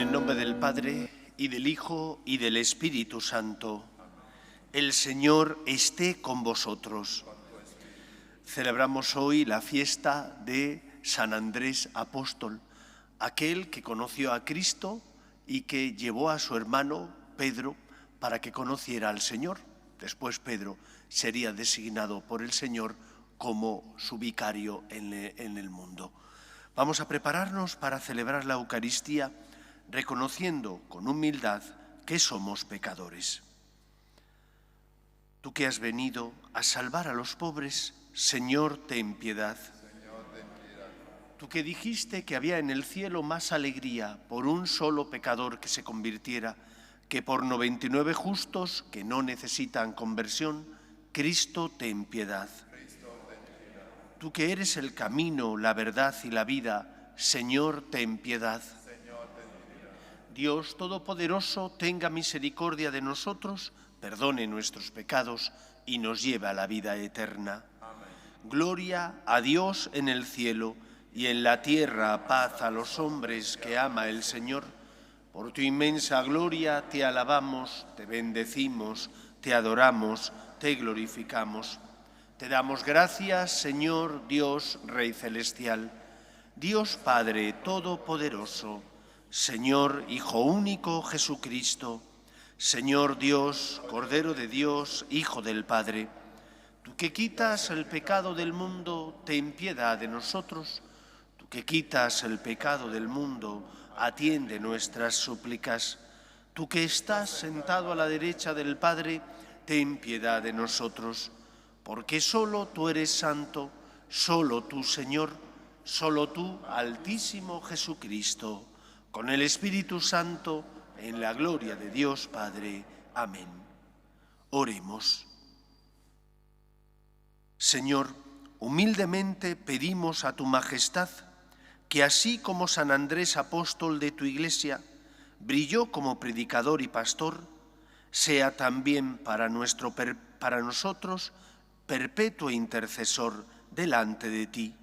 el nombre del Padre, y del Hijo, y del Espíritu Santo. El Señor esté con vosotros. Celebramos hoy la fiesta de San Andrés Apóstol, aquel que conoció a Cristo y que llevó a su hermano Pedro para que conociera al Señor. Después Pedro sería designado por el Señor como su vicario en el mundo. Vamos a prepararnos para celebrar la Eucaristía reconociendo con humildad que somos pecadores. Tú que has venido a salvar a los pobres, Señor, ten piedad. Tú que dijiste que había en el cielo más alegría por un solo pecador que se convirtiera que por 99 justos que no necesitan conversión, Cristo, ten piedad. Tú que eres el camino, la verdad y la vida, Señor, ten piedad. Dios Todopoderoso, tenga misericordia de nosotros, perdone nuestros pecados y nos lleve a la vida eterna. Amén. Gloria a Dios en el cielo y en la tierra paz a los hombres que ama el Señor. Por tu inmensa gloria te alabamos, te bendecimos, te adoramos, te glorificamos. Te damos gracias, Señor Dios, Rey Celestial, Dios Padre Todopoderoso, Señor Hijo único Jesucristo, Señor Dios, Cordero de Dios, Hijo del Padre, tú que quitas el pecado del mundo, ten piedad de nosotros. Tú que quitas el pecado del mundo, atiende nuestras súplicas. Tú que estás sentado a la derecha del Padre, ten piedad de nosotros. Porque solo tú eres santo, solo tú, Señor, solo tú, Altísimo Jesucristo, con el Espíritu Santo, en la gloria de Dios Padre. Amén. Oremos. Señor, humildemente pedimos a tu majestad que así como San Andrés Apóstol de tu Iglesia brilló como predicador y pastor, sea también para nosotros perpetuo intercesor delante de ti,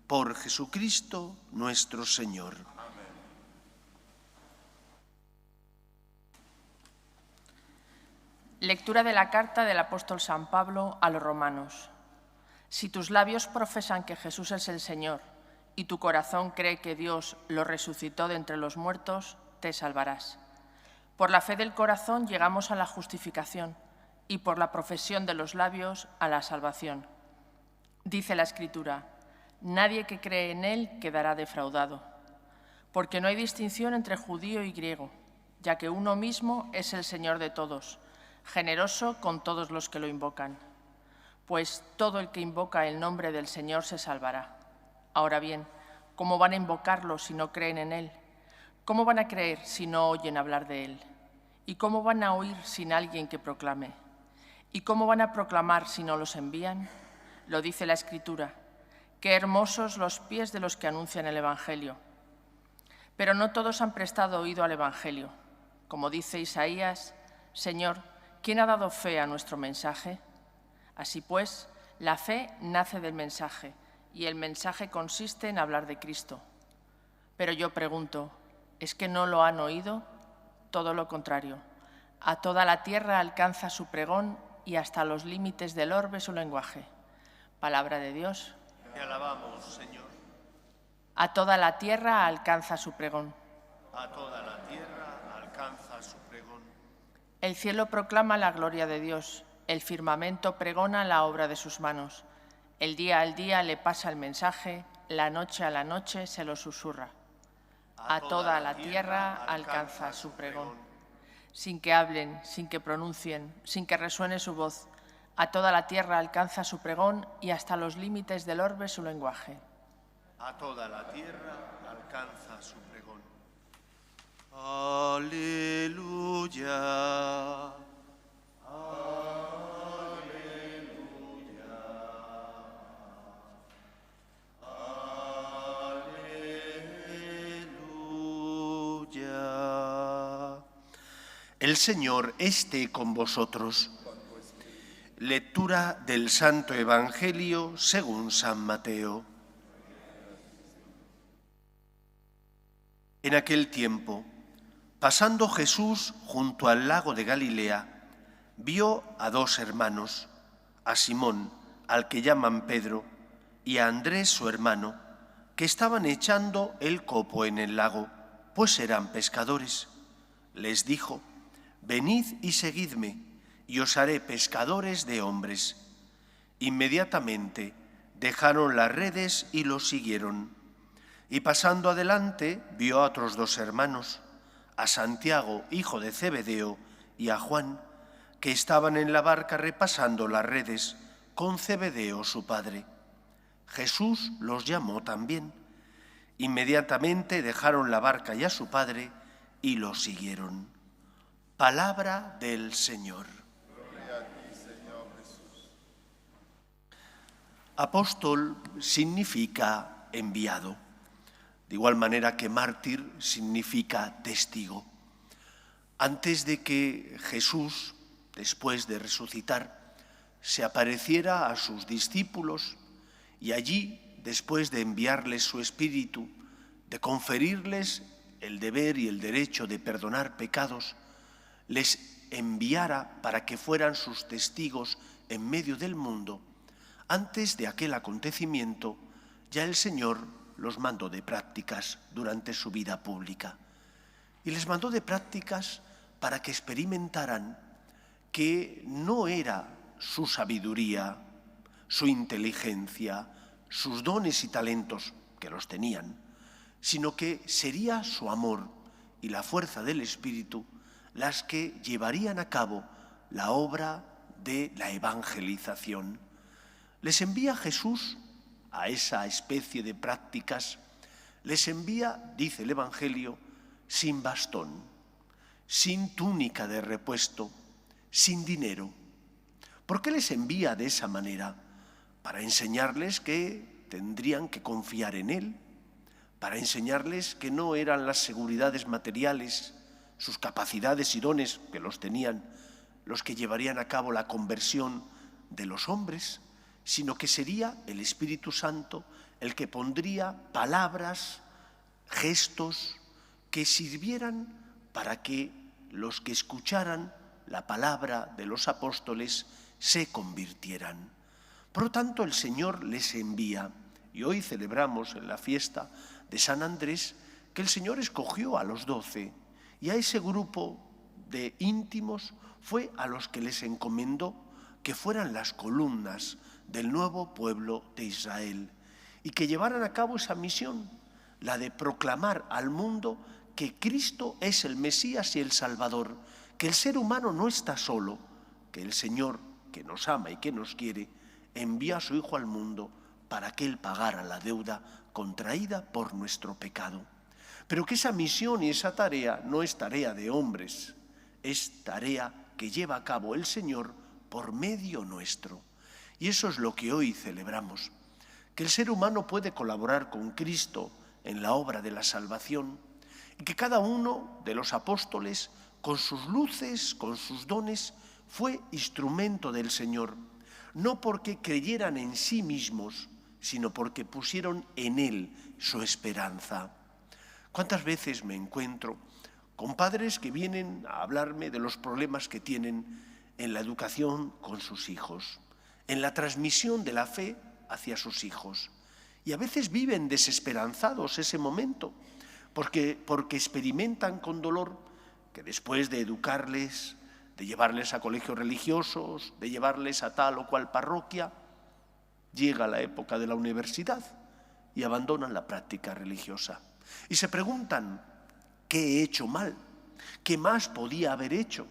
por Jesucristo nuestro Señor. Lectura de la carta del apóstol San Pablo a los romanos. Si tus labios profesan que Jesús es el Señor y tu corazón cree que Dios lo resucitó de entre los muertos, te salvarás. Por la fe del corazón llegamos a la justificación y por la profesión de los labios a la salvación. Dice la Escritura, nadie que cree en Él quedará defraudado, porque no hay distinción entre judío y griego, ya que uno mismo es el Señor de todos, generoso con todos los que lo invocan. Pues todo el que invoca el nombre del Señor se salvará. Ahora bien, ¿cómo van a invocarlo si no creen en Él? ¿Cómo van a creer si no oyen hablar de Él? ¿Y cómo van a oír sin alguien que proclame? ¿Y cómo van a proclamar si no los envían? Lo dice la Escritura. Qué hermosos los pies de los que anuncian el Evangelio. Pero no todos han prestado oído al Evangelio. Como dice Isaías, Señor, ¿quién ha dado fe a nuestro mensaje? Así pues, la fe nace del mensaje, y el mensaje consiste en hablar de Cristo. Pero yo pregunto, ¿es que no lo han oído? Todo lo contrario. A toda la tierra alcanza su pregón y hasta los límites del orbe su lenguaje. Palabra de Dios. Te alabamos, Señor. A toda la tierra alcanza su pregón. A toda la tierra alcanza su pregón. El cielo proclama la gloria de Dios, el firmamento pregona la obra de sus manos. El día al día le pasa el mensaje, la noche a la noche se lo susurra. A toda la tierra alcanza su pregón. Sin que hablen, sin que pronuncien, sin que resuene su voz, a toda la tierra alcanza su pregón y hasta los límites del orbe su lenguaje. A toda la tierra alcanza su pregón. Aleluya. El Señor esté con vosotros. Lectura del Santo Evangelio según San Mateo. En aquel tiempo, Pasando Jesús junto al lago de Galilea, vio a dos hermanos, a Simón, al que llaman Pedro, y a Andrés, su hermano, que estaban echando el copo en el lago, pues eran pescadores. Les dijo: «Venid y seguidme, y os haré pescadores de hombres». Inmediatamente dejaron las redes y los siguieron. Y pasando adelante, vio a otros dos hermanos, a Santiago, hijo de Zebedeo, y a Juan, que estaban en la barca repasando las redes, con Zebedeo su padre. Jesús los llamó también. Inmediatamente dejaron la barca y a su padre y los siguieron. Palabra del Señor. Gloria a ti, Señor Jesús. Apóstol significa enviado, de igual manera que mártir significa testigo. Antes de que Jesús, después de resucitar, se apareciera a sus discípulos y allí, después de enviarles su Espíritu, de conferirles el deber y el derecho de perdonar pecados, les enviara para que fueran sus testigos en medio del mundo. Antes de aquel acontecimiento, ya el Señor los mandó de prácticas durante su vida pública. Y les mandó de prácticas para que experimentaran que no era su sabiduría, su inteligencia, sus dones y talentos, que los tenían, sino que sería su amor y la fuerza del Espíritu las que llevarían a cabo la obra de la evangelización. Les envía Jesús a esa especie de prácticas, les envía, dice el Evangelio, sin bastón, sin túnica de repuesto, sin dinero. ¿Por qué les envía de esa manera? Para enseñarles que tendrían que confiar en Él, para enseñarles que no eran las seguridades materiales, sus capacidades y dones, que los tenían, los que llevarían a cabo la conversión de los hombres, sino que sería el Espíritu Santo el que pondría palabras, gestos, que sirvieran para que los que escucharan la palabra de los apóstoles se convirtieran. Por lo tanto, el Señor les envía, y hoy celebramos en la fiesta de San Andrés que el Señor escogió a los 12, y a ese grupo de íntimos fue a los que les encomendó que fueran las columnas del nuevo pueblo de Israel y que llevaran a cabo esa misión, la de proclamar al mundo que Cristo es el Mesías y el Salvador, que el ser humano no está solo, que el Señor, que nos ama y que nos quiere, envía a su Hijo al mundo para que Él pagara la deuda contraída por nuestro pecado. Pero que esa misión y esa tarea no es tarea de hombres, es tarea que lleva a cabo el Señor por medio nuestro. Y eso es lo que hoy celebramos, que el ser humano puede colaborar con Cristo en la obra de la salvación y que cada uno de los apóstoles, con sus luces, con sus dones, fue instrumento del Señor, no porque creyeran en sí mismos, sino porque pusieron en Él su esperanza. ¿Cuántas veces me encuentro con padres que vienen a hablarme de los problemas que tienen en la educación con sus hijos, en la transmisión de la fe hacia sus hijos? Y a veces viven desesperanzados ese momento, porque experimentan con dolor que después de educarles, de llevarles a colegios religiosos, de llevarles a tal o cual parroquia, llega la época de la universidad y abandonan la práctica religiosa. Y se preguntan, ¿qué he hecho mal? ¿Qué más podía haber hecho?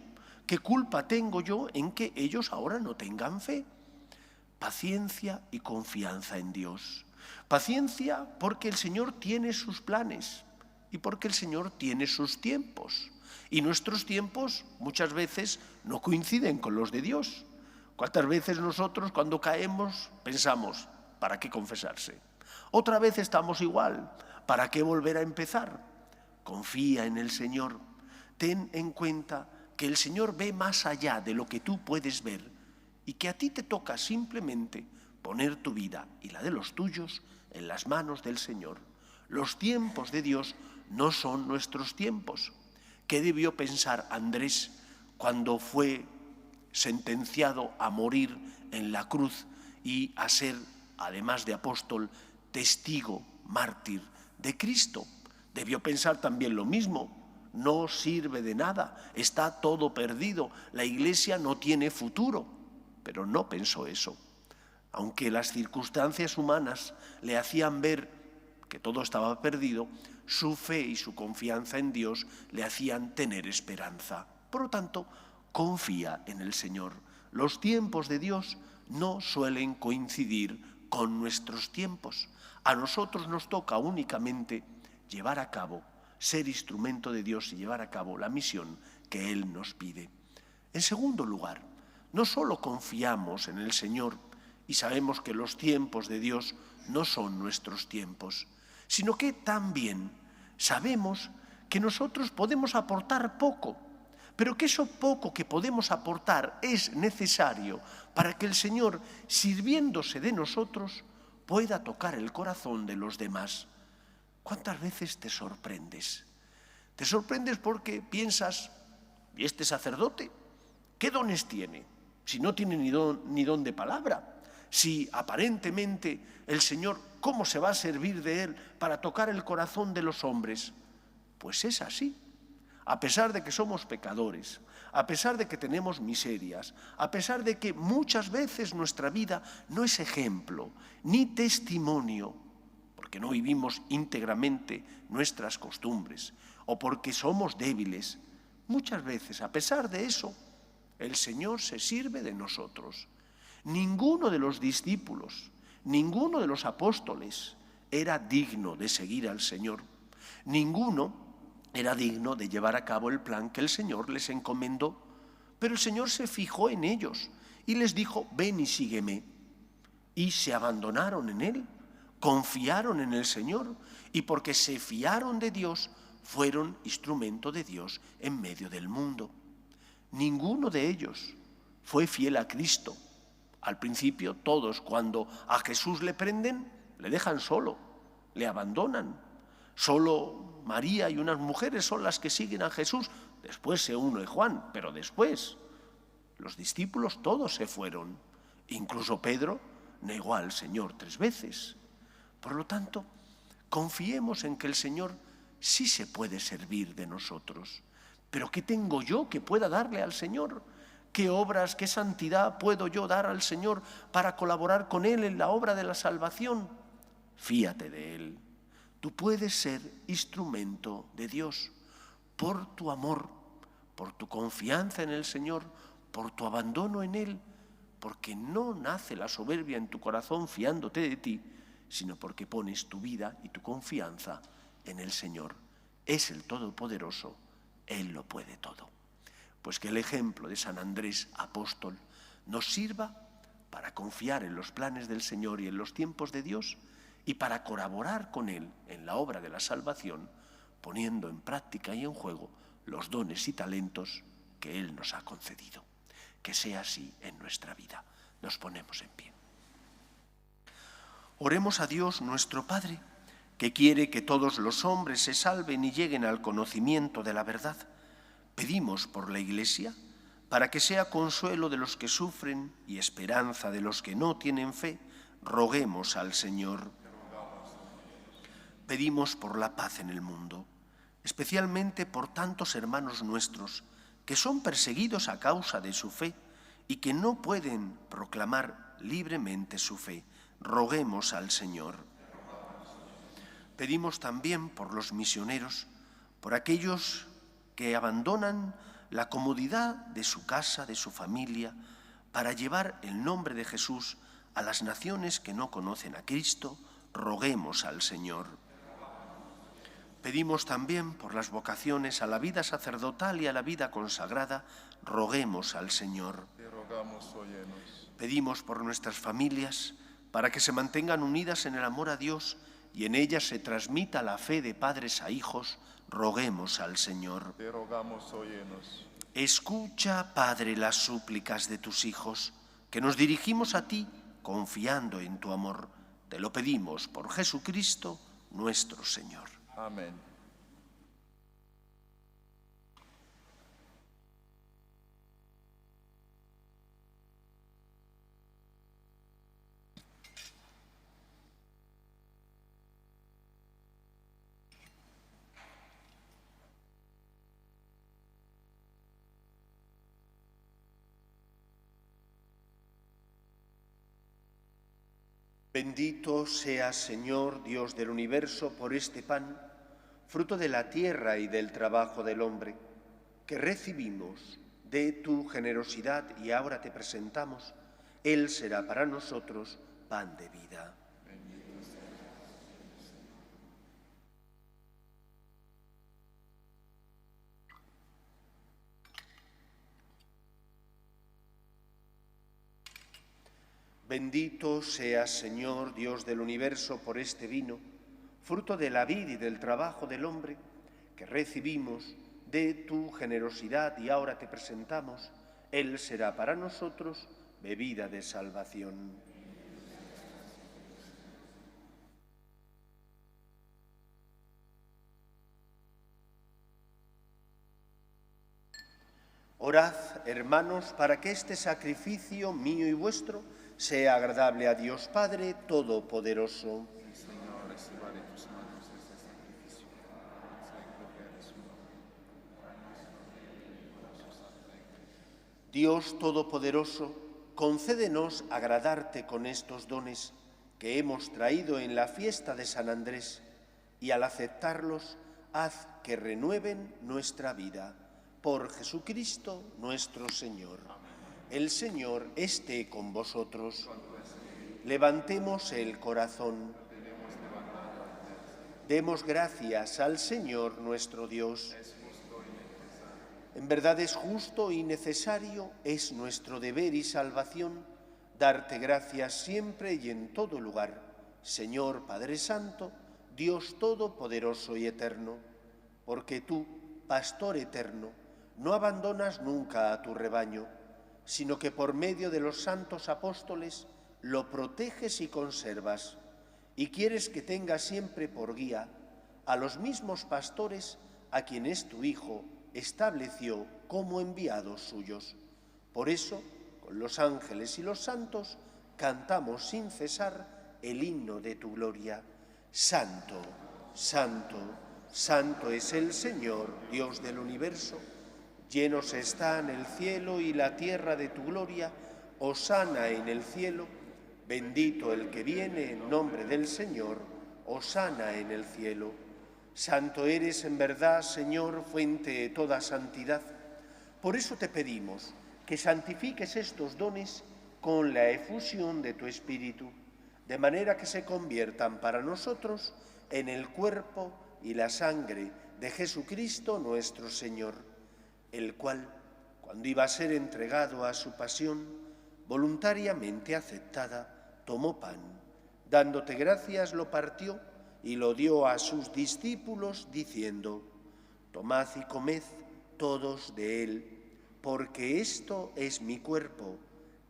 ¿Qué culpa tengo yo en que ellos ahora no tengan fe? Paciencia y confianza en Dios. Paciencia porque el Señor tiene sus planes y porque el Señor tiene sus tiempos. Y nuestros tiempos muchas veces no coinciden con los de Dios. ¿Cuántas veces nosotros cuando caemos pensamos, ¿para qué confesarse? Otra vez estamos igual, ¿para qué volver a empezar? Confía en el Señor. Ten en cuenta que el Señor ve más allá de lo que tú puedes ver y que a ti te toca simplemente poner tu vida y la de los tuyos en las manos del Señor. Los tiempos de Dios no son nuestros tiempos. ¿Qué debió pensar Andrés cuando fue sentenciado a morir en la cruz y a ser, además de apóstol, testigo, mártir de Cristo? Debió pensar también lo mismo. No sirve de nada, está todo perdido, la Iglesia no tiene futuro. Pero no pensó eso. Aunque las circunstancias humanas le hacían ver que todo estaba perdido, su fe y su confianza en Dios le hacían tener esperanza. Por lo tanto, confía en el Señor. Los tiempos de Dios no suelen coincidir con nuestros tiempos. A nosotros nos toca únicamente llevar a cabo, ser instrumento de Dios y llevar a cabo la misión que Él nos pide. En segundo lugar, no solo confiamos en el Señor y sabemos que los tiempos de Dios no son nuestros tiempos, sino que también sabemos que nosotros podemos aportar poco, pero que eso poco que podemos aportar es necesario para que el Señor, sirviéndose de nosotros, pueda tocar el corazón de los demás. ¿Cuántas veces te sorprendes? Te sorprendes porque piensas, ¿y este sacerdote qué dones tiene? Si no tiene ni don de palabra, si aparentemente el Señor, ¿cómo se va a servir de él para tocar el corazón de los hombres? Pues es así. A pesar de que somos pecadores, a pesar de que tenemos miserias, a pesar de que muchas veces nuestra vida no es ejemplo ni testimonio, porque no vivimos íntegramente nuestras costumbres o porque somos débiles, muchas veces, a pesar de eso, el Señor se sirve de nosotros. Ninguno de los discípulos, ninguno de los apóstoles era digno de seguir al Señor. Ninguno era digno de llevar a cabo el plan que el Señor les encomendó. Pero el Señor se fijó en ellos y les dijo, ven y sígueme. Y se abandonaron en Él, confiaron en el Señor y porque se fiaron de Dios, fueron instrumento de Dios en medio del mundo. Ninguno de ellos fue fiel a Cristo. Al principio todos, cuando a Jesús le prenden, le dejan solo, le abandonan. Solo María y unas mujeres son las que siguen a Jesús. Después se une Juan, pero después los discípulos todos se fueron. Incluso Pedro negó al Señor 3 veces. Por lo tanto, confiemos en que el Señor sí se puede servir de nosotros. ¿Pero qué tengo yo que pueda darle al Señor? ¿Qué obras, qué santidad puedo yo dar al Señor para colaborar con Él en la obra de la salvación? Fíate de Él. Tú puedes ser instrumento de Dios por tu amor, por tu confianza en el Señor, por tu abandono en Él, porque no nace la soberbia en tu corazón fiándote de ti, sino porque pones tu vida y tu confianza en el Señor. Es el Todopoderoso, Él lo puede todo. Pues que el ejemplo de San Andrés, apóstol, nos sirva para confiar en los planes del Señor y en los tiempos de Dios y para colaborar con Él en la obra de la salvación, poniendo en práctica y en juego los dones y talentos que Él nos ha concedido. Que sea así en nuestra vida. Nos ponemos en pie. Oremos a Dios nuestro Padre, que quiere que todos los hombres se salven y lleguen al conocimiento de la verdad. Pedimos por la Iglesia, para que sea consuelo de los que sufren y esperanza de los que no tienen fe, roguemos al Señor. Pedimos por la paz en el mundo, especialmente por tantos hermanos nuestros que son perseguidos a causa de su fe y que no pueden proclamar libremente su fe. Roguemos al Señor. Pedimos también por los misioneros, por aquellos que abandonan la comodidad de su casa, de su familia, para llevar el nombre de Jesús a las naciones que no conocen a Cristo. Roguemos al Señor. Pedimos también por las vocaciones a la vida sacerdotal y a la vida consagrada. Roguemos al Señor. Te rogamos, óyenos. Pedimos por nuestras familias, para que se mantengan unidas en el amor a Dios y en ellas se transmita la fe de padres a hijos. Roguemos al Señor. Te rogamos, óyenos. Escucha, Padre, las súplicas de tus hijos, que nos dirigimos a ti confiando en tu amor. Te lo pedimos por Jesucristo, nuestro Señor. Amén. Bendito seas, Señor, Dios del universo, por este pan, fruto de la tierra y del trabajo del hombre, que recibimos de tu generosidad y ahora te presentamos. Él será para nosotros pan de vida. Bendito seas, Señor, Dios del universo, por este vino, fruto de la vid y del trabajo del hombre, que recibimos de tu generosidad y ahora te presentamos. Él será para nosotros bebida de salvación. Orad, hermanos, para que este sacrificio mío y vuestro sea agradable a Dios Padre Todopoderoso. Señor, reciba de tus manos este sacrificio, para la gloria de su nombre. Dios Todopoderoso, concédenos agradarte con estos dones que hemos traído en la fiesta de San Andrés, y al aceptarlos, haz que renueven nuestra vida. Por Jesucristo nuestro Señor. El Señor esté con vosotros. Levantemos el corazón. Demos gracias al Señor nuestro Dios. En verdad es justo y necesario, es nuestro deber y salvación, darte gracias siempre y en todo lugar, Señor Padre Santo, Dios Todopoderoso y Eterno, porque tú, Pastor eterno, no abandonas nunca a tu rebaño, sino que por medio de los santos apóstoles lo proteges y conservas, y quieres que tenga siempre por guía a los mismos pastores a quienes tu Hijo estableció como enviados suyos. Por eso, con los ángeles y los santos, cantamos sin cesar el himno de tu gloria. Santo, santo, santo es el Señor, Dios del universo. Llenos están el cielo y la tierra de tu gloria. Hosana en el cielo. Bendito el que viene en nombre del Señor. Hosana en el cielo. Santo eres en verdad, Señor, fuente de toda santidad. Por eso te pedimos que santifiques estos dones con la efusión de tu Espíritu, de manera que se conviertan para nosotros en el cuerpo y la sangre de Jesucristo nuestro Señor, el cual, cuando iba a ser entregado a su pasión, voluntariamente aceptada, tomó pan, dándote gracias lo partió y lo dio a sus discípulos, diciendo: tomad y comed todos de él, porque esto es mi cuerpo,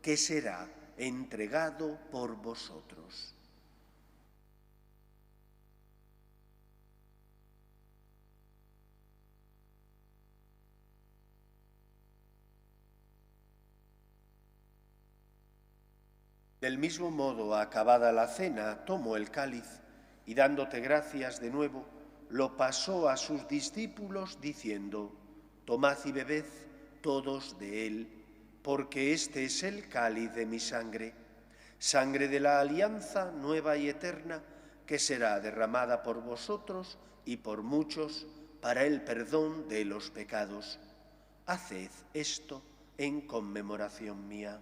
que será entregado por vosotros. Del mismo modo, acabada la cena, tomó el cáliz y, dándote gracias de nuevo, lo pasó a sus discípulos, diciendo: tomad y bebed todos de él, porque este es el cáliz de mi sangre, sangre de la alianza nueva y eterna, que será derramada por vosotros y por muchos para el perdón de los pecados. Haced esto en conmemoración mía.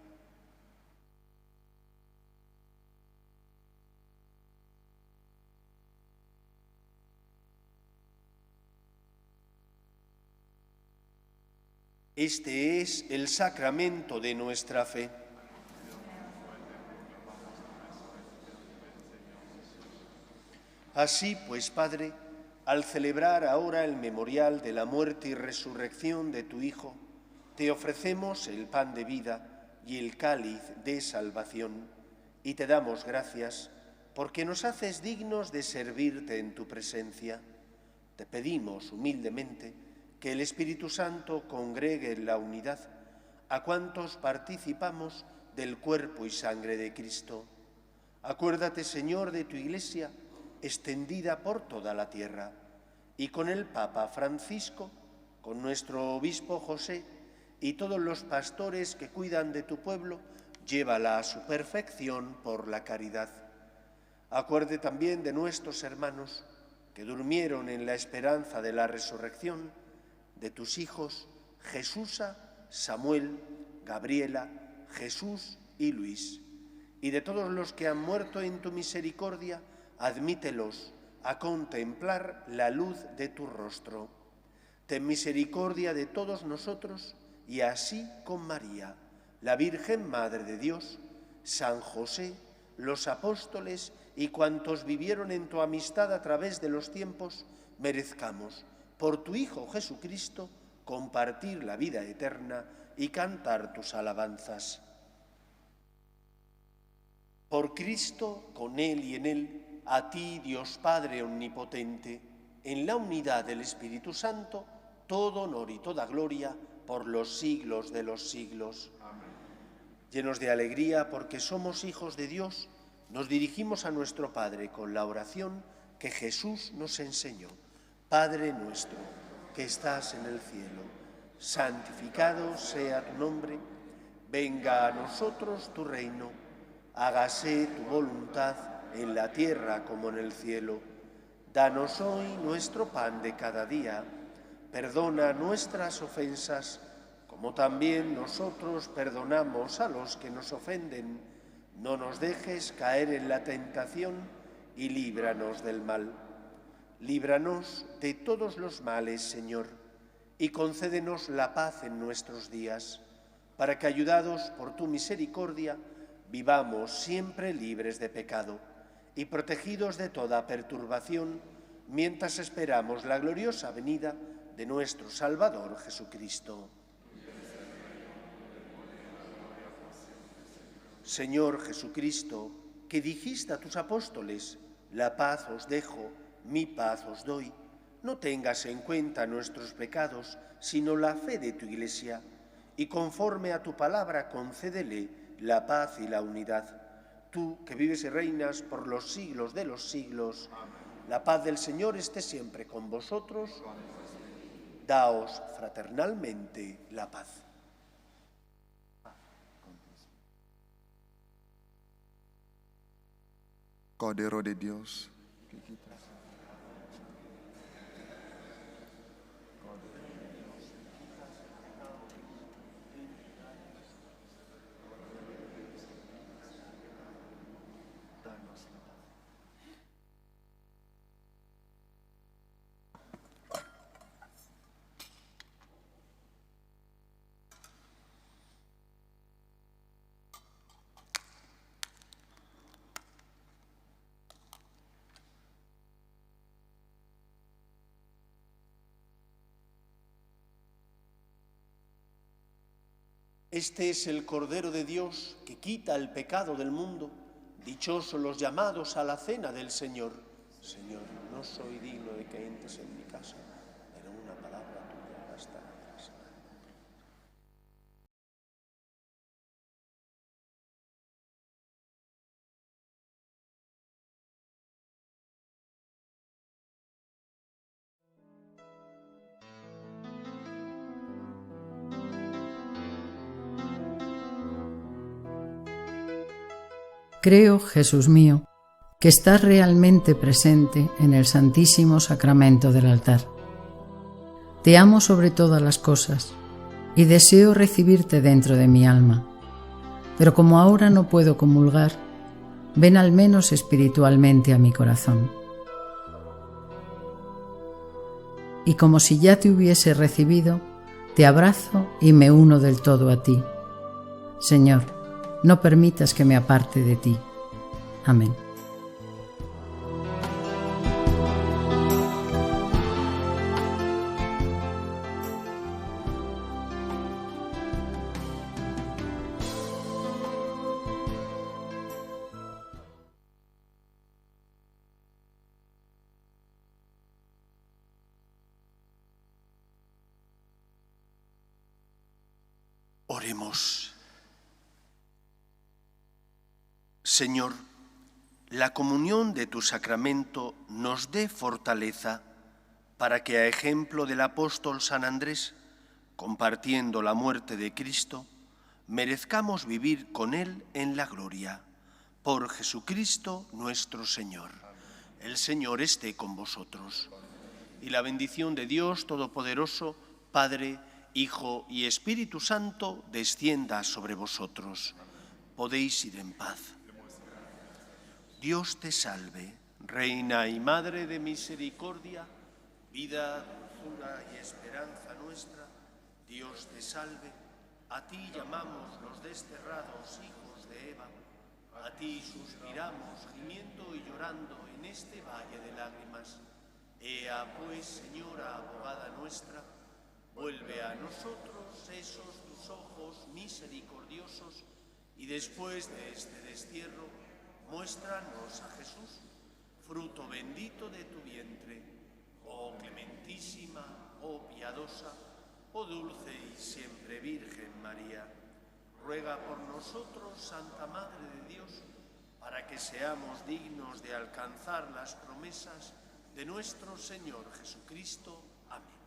Este es el sacramento de nuestra fe. Así pues, Padre, al celebrar ahora el memorial de la muerte y resurrección de tu Hijo, te ofrecemos el pan de vida y el cáliz de salvación, y te damos gracias porque nos haces dignos de servirte en tu presencia. Te pedimos humildemente que el Espíritu Santo congregue en la unidad a cuantos participamos del cuerpo y sangre de Cristo. Acuérdate, Señor, de tu Iglesia, extendida por toda la tierra, y con el Papa Francisco, con nuestro obispo José y todos los pastores que cuidan de tu pueblo, llévala a su perfección por la caridad. Acuerde también de nuestros hermanos que durmieron en la esperanza de la resurrección, de tus hijos Jesús, Samuel, Gabriela, Jesús y Luis, y de todos los que han muerto en tu misericordia, admítelos a contemplar la luz de tu rostro. Ten misericordia de todos nosotros, y así con María, la Virgen Madre de Dios, San José, los apóstoles y cuantos vivieron en tu amistad a través de los tiempos, merezcamos, por tu Hijo Jesucristo, compartir la vida eterna y cantar tus alabanzas. Por Cristo, con Él y en Él, a ti, Dios Padre omnipotente, en la unidad del Espíritu Santo, todo honor y toda gloria por los siglos de los siglos. Amén. Llenos de alegría porque somos hijos de Dios, nos dirigimos a nuestro Padre con la oración que Jesús nos enseñó. Padre nuestro, que estás en el cielo, santificado sea tu nombre, venga a nosotros tu reino, hágase tu voluntad en la tierra como en el cielo. Danos hoy nuestro pan de cada día, perdona nuestras ofensas, como también nosotros perdonamos a los que nos ofenden. No nos dejes caer en la tentación y líbranos del mal. Líbranos de todos los males, Señor, y concédenos la paz en nuestros días, para que, ayudados por tu misericordia, vivamos siempre libres de pecado y protegidos de toda perturbación, mientras esperamos la gloriosa venida de nuestro Salvador Jesucristo. Señor Jesucristo, que dijiste a tus apóstoles, la paz os dejo, mi paz os doy, no tengas en cuenta nuestros pecados, sino la fe de tu Iglesia, y conforme a tu palabra concédele la paz y la unidad. Tú, que vives y reinas por los siglos de los siglos, la paz del Señor esté siempre con vosotros. Daos fraternalmente la paz. Cordero de Dios, que quitas. Este es el Cordero de Dios que quita el pecado del mundo. Dichosos los llamados a la cena del Señor. Señor, no soy digno de que entres en mi casa, pero una palabra tuya bastará. Creo, Jesús mío, que estás realmente presente en el Santísimo Sacramento del altar. Te amo sobre todas las cosas y deseo recibirte dentro de mi alma. Pero como ahora no puedo comulgar, ven al menos espiritualmente a mi corazón. Y como si ya te hubiese recibido, te abrazo y me uno del todo a ti. Señor, no permitas que me aparte de ti. Amén. Oremos. Señor, la comunión de tu sacramento nos dé fortaleza para que, a ejemplo del apóstol San Andrés, compartiendo la muerte de Cristo, merezcamos vivir con Él en la gloria. Por Jesucristo nuestro Señor. El Señor esté con vosotros. Y la bendición de Dios Todopoderoso, Padre, Hijo y Espíritu Santo, descienda sobre vosotros. Podéis ir en paz. Dios te salve, Reina y Madre de misericordia, vida, dulzura y esperanza nuestra. Dios te salve, a ti llamamos los desterrados hijos de Eva, a ti suspiramos gimiendo y llorando en este valle de lágrimas. Ea pues, Señora abogada nuestra, vuelve a nosotros esos tus ojos misericordiosos y después de este destierro, muéstranos a Jesús, fruto bendito de tu vientre. Oh clementísima, oh piadosa, oh dulce y siempre Virgen María, ruega por nosotros, Santa Madre de Dios, para que seamos dignos de alcanzar las promesas de nuestro Señor Jesucristo. Amén.